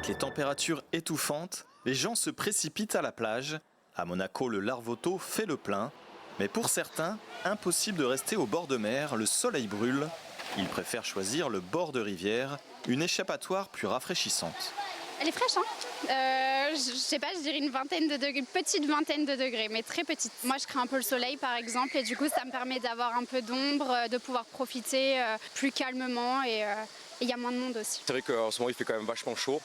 Avec les températures étouffantes, les gens se précipitent à la plage. À Monaco, le Larvoto fait le plein. Mais pour certains, impossible de rester au bord de mer, le soleil brûle. Ils préfèrent choisir le bord de rivière, une échappatoire plus rafraîchissante. Elle est fraîche, hein. Je sais pas, je dirais une vingtaine de degrés, une petite vingtaine de degrés, mais très petite. Moi, je crains un peu le soleil, par exemple, et du coup, ça me permet d'avoir un peu d'ombre, de pouvoir profiter plus calmement, et il y a moins de monde aussi. C'est vrai qu'en ce moment, il fait quand même vachement chaud.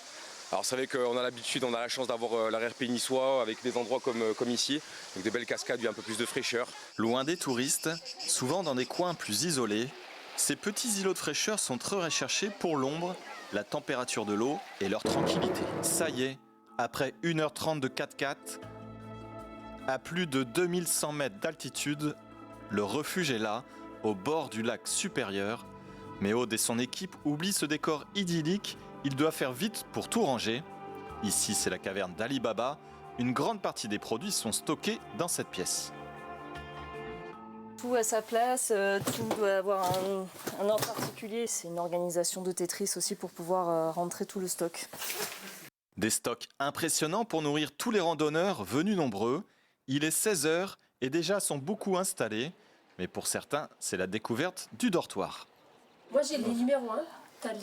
Alors c'est vrai qu'on a l'habitude, on a la chance d'avoir l'arrière-pays niçois avec des endroits comme ici, avec des belles cascades, un peu plus de fraîcheur. Loin des touristes, souvent dans des coins plus isolés, ces petits îlots de fraîcheur sont très recherchés pour l'ombre, la température de l'eau et leur tranquillité. Ça y est, après 1h30 de 4x4, à plus de 2100 mètres d'altitude, le refuge est là, au bord du lac supérieur. Mais Aude et son équipe oublient ce décor idyllique, il doit faire vite pour tout ranger. Ici, c'est la caverne d'Ali Baba. Une grande partie des produits sont stockés dans cette pièce. Tout à sa place, tout doit avoir un ordre particulier. C'est une organisation de Tetris aussi pour pouvoir rentrer tout le stock. Des stocks impressionnants pour nourrir tous les randonneurs venus nombreux. Il est 16h et déjà sont beaucoup installés. Mais pour certains, c'est la découverte du dortoir. Moi j'ai le numéro 1.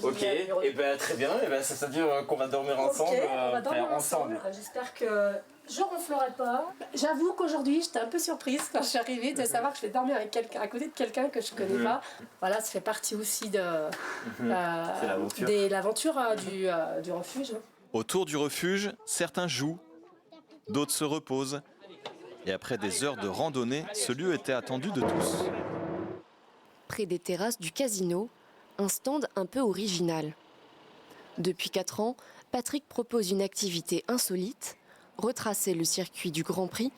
Ok, et ben très bien, et ben ça veut dire qu'on va dormir ensemble. Ok, on va dormir ensemble. J'espère que je ronflerai pas. J'avoue qu'aujourd'hui j'étais un peu surprise quand je suis arrivée de savoir que je vais dormir avec quelqu'un, à côté de quelqu'un que je connais pas. Voilà, ça fait partie aussi de l'aventure du refuge. Autour du refuge, certains jouent, d'autres se reposent. Et après des heures de randonnée, ce lieu était attendu de tous. Près des terrasses du casino, un stand un peu original. Depuis 4 ans, Patrick propose une activité insolite, retracer le circuit du Grand Prix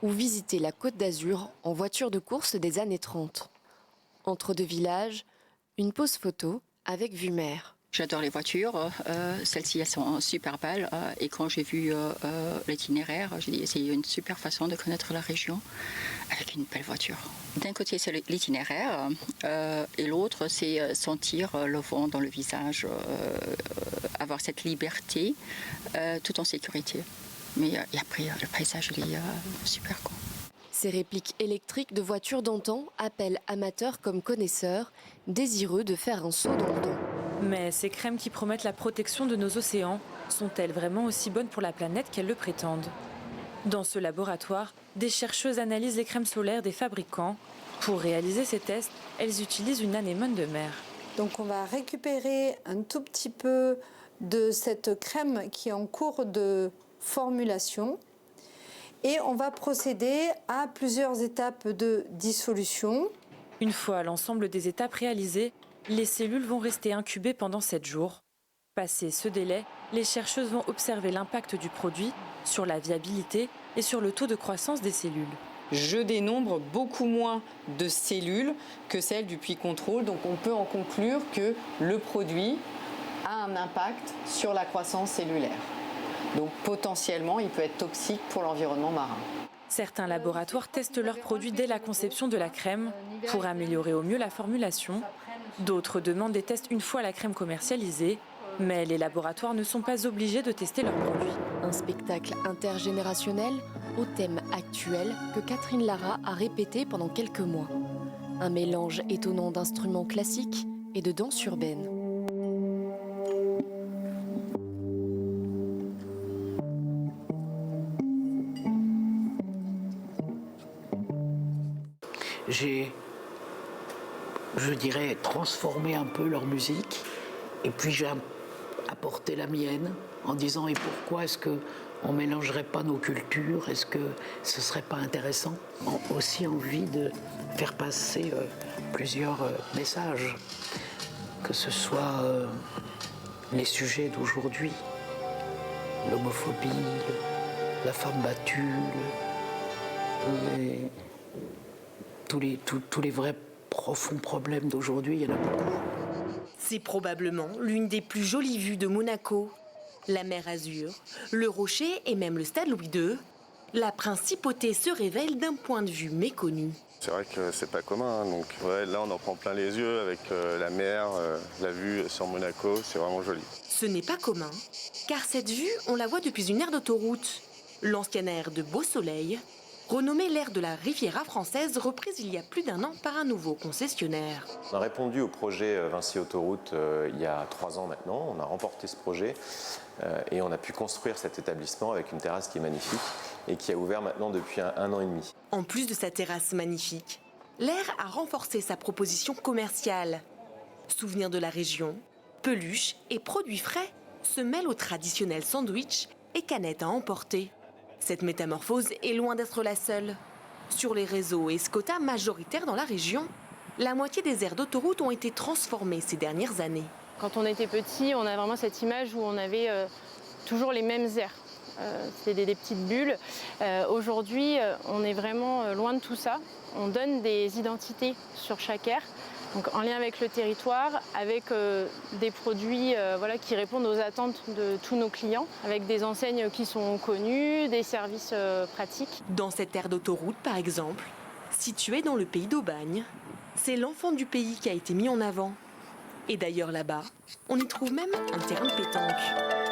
ou visiter la Côte d'Azur en voiture de course des années 30. Entre deux villages, une pause photo avec vue mer. J'adore les voitures, celles-ci elles sont super belles et quand j'ai vu l'itinéraire, j'ai dit c'est une super façon de connaître la région avec une belle voiture. D'un côté c'est l'itinéraire et l'autre c'est sentir le vent dans le visage, avoir cette liberté tout en sécurité. Mais et après le paysage il est super quoi. Ces répliques électriques de voitures d'antan appellent amateurs comme connaisseurs, désireux de faire un saut dans le temps. Mais ces crèmes qui promettent la protection de nos océans sont-elles vraiment aussi bonnes pour la planète qu'elles le prétendent? Dans ce laboratoire, des chercheuses analysent les crèmes solaires des fabricants. Pour réaliser ces tests, elles utilisent une anémone de mer. Donc on va récupérer un tout petit peu de cette crème qui est en cours de formulation et on va procéder à plusieurs étapes de dissolution. Une fois l'ensemble des étapes réalisées, les cellules vont rester incubées pendant 7 jours. Passé ce délai, les chercheuses vont observer l'impact du produit sur la viabilité et sur le taux de croissance des cellules. Je dénombre beaucoup moins de cellules que celles du puits contrôle, donc on peut en conclure que le produit a un impact sur la croissance cellulaire. Donc potentiellement, il peut être toxique pour l'environnement marin. Certains laboratoires testent leurs produits dès la conception de la crème pour améliorer au mieux la formulation. D'autres demandent des tests une fois la crème commercialisée, mais les laboratoires ne sont pas obligés de tester leurs produits. Un spectacle intergénérationnel au thème actuel que Catherine Lara a répété pendant quelques mois. Un mélange étonnant d'instruments classiques et de danse urbaine. J'ai, je dirais, transformé un peu leur musique et puis j'ai apporté la mienne en disant et pourquoi est-ce qu'on ne mélangerait pas nos cultures, est-ce que ce ne serait pas intéressant? Aussi envie de faire passer plusieurs messages, que ce soit les sujets d'aujourd'hui, l'homophobie, la femme battue, tous les vrais profonds problèmes d'aujourd'hui, il y en a beaucoup. C'est probablement l'une des plus jolies vues de Monaco. La mer Azur, le rocher et même le stade Louis II. La principauté se révèle d'un point de vue méconnu. C'est vrai que c'est pas commun, hein. Donc ouais, là on en prend plein les yeux avec la mer, la vue sur Monaco, c'est vraiment joli. Ce n'est pas commun, car cette vue, on la voit depuis une aire d'autoroute. L'ancienne aire de Beau Soleil, renommée l'aire de la Riviera française, reprise il y a plus d'1 an par un nouveau concessionnaire. On a répondu au projet Vinci Autoroute il y a 3 ans maintenant. On a remporté ce projet et on a pu construire cet établissement avec une terrasse qui est magnifique et qui a ouvert maintenant depuis 1 an et demi. En plus de sa terrasse magnifique, l'aire a renforcé sa proposition commerciale. Souvenirs de la région, peluches et produits frais se mêlent aux traditionnels sandwichs et canettes à emporter. Cette métamorphose est loin d'être la seule. Sur les réseaux Escota majoritaires dans la région, la moitié des aires d'autoroute ont été transformées ces dernières années. Quand on était petit, on a vraiment cette image où on avait toujours les mêmes aires. C'était des petites bulles. Aujourd'hui, on est vraiment loin de tout ça. On donne des identités sur chaque aire, donc en lien avec le territoire, avec des produits qui répondent aux attentes de tous nos clients, avec des enseignes qui sont connues, des services pratiques. Dans cette aire d'autoroute, par exemple, située dans le pays d'Aubagne, c'est l'enfant du pays qui a été mis en avant. Et d'ailleurs là-bas, on y trouve même un terrain de pétanque.